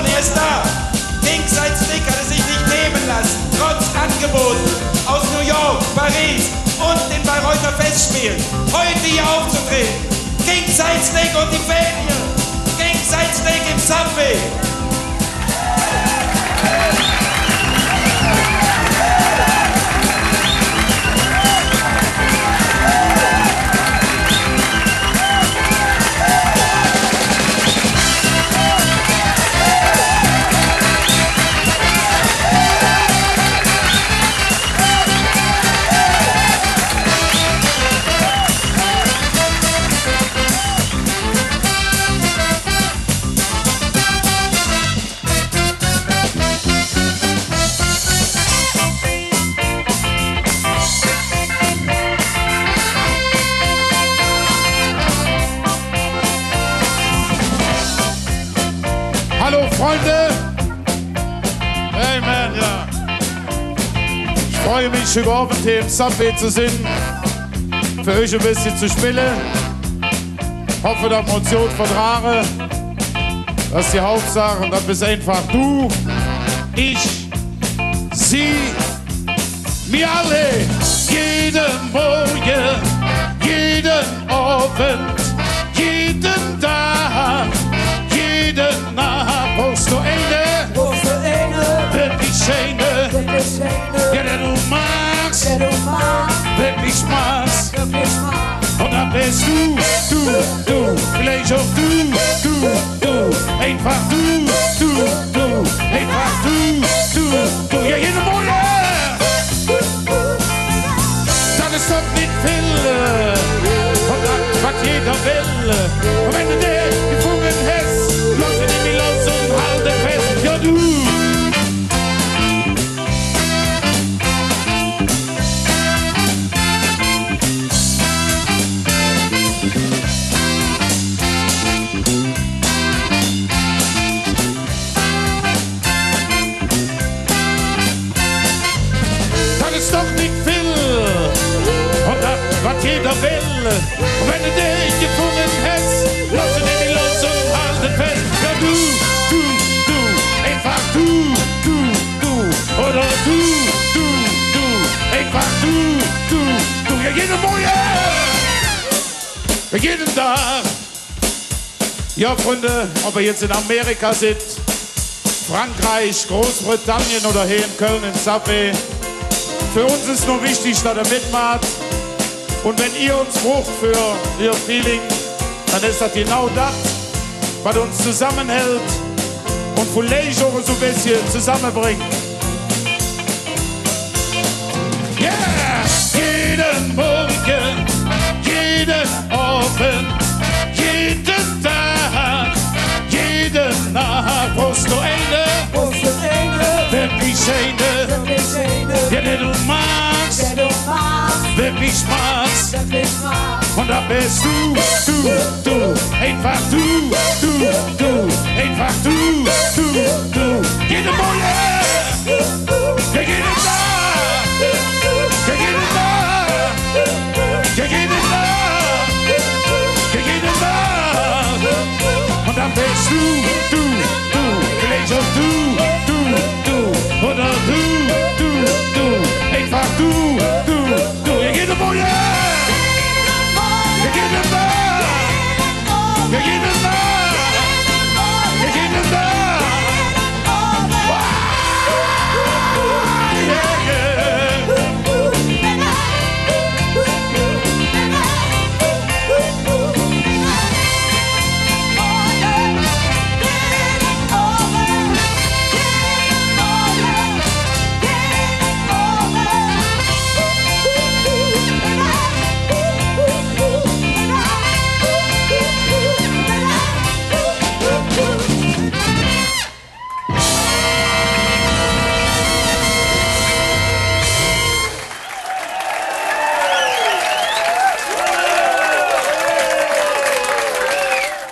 und er ist da. Kingsize Stick hat es sich nicht nehmen lassen, trotz Angeboten aus New York, Paris und den Bayreuther Festspielen, heute hier aufzutreten. Kingsize Stick und die Ferien. Kingsize Stick im Subway. Hallo Freunde! Hey man, ja. Ich freue mich über Abend hier im Subway zu sein, für euch ein bisschen zu spielen. Hoffe, dass wir uns gut vertragen. Das ist die Hauptsache und das bist einfach du, ich, sie, wir alle. Jeden Morgen, jeden Abend, jeden Tag, jeden Nacht. Brauchst du eine, wirklich schöne, ja, der du magst, wirklich magst. Und dann bist du, vielleicht auch du, einfach du, einfach du, ja, jeden Monat. Das ist doch nicht viel, und das, was jeder will. Und wenn du dich gefunden hast, lass ihn nicht los und halte fest, ja du. Das ist doch nicht viel, und das, was jeder will. Und wenn du dich gefunden hast, lass ihn nicht los und halte fest, ja du, einfach du, oder du, einfach du, ja jeden Morgen, jeden Tag. Ja Freunde, ob ihr jetzt in Amerika sitzt, Frankreich, Großbritannien oder hier in Köln im Subway, für uns ist nur wichtig, dass ihr mitmacht. Und wenn ihr uns braucht für ihr Feeling, dann ist das genau das, was uns zusammenhält und vielleicht auch so ein bisschen zusammenbringt. Yeah! Jeden Morgen, jeden Abend, jeden Tag, jeden Nacht brauchst du eine, wirklich schöne, ja, der du magst, wirklich magst. Und da bist du, einfach du, einfach du, jeden Morgen, ja, jeden Tag, ja, jeden Tag, ja, jeden Tag, ja, jeden Tag. Und dann bist du,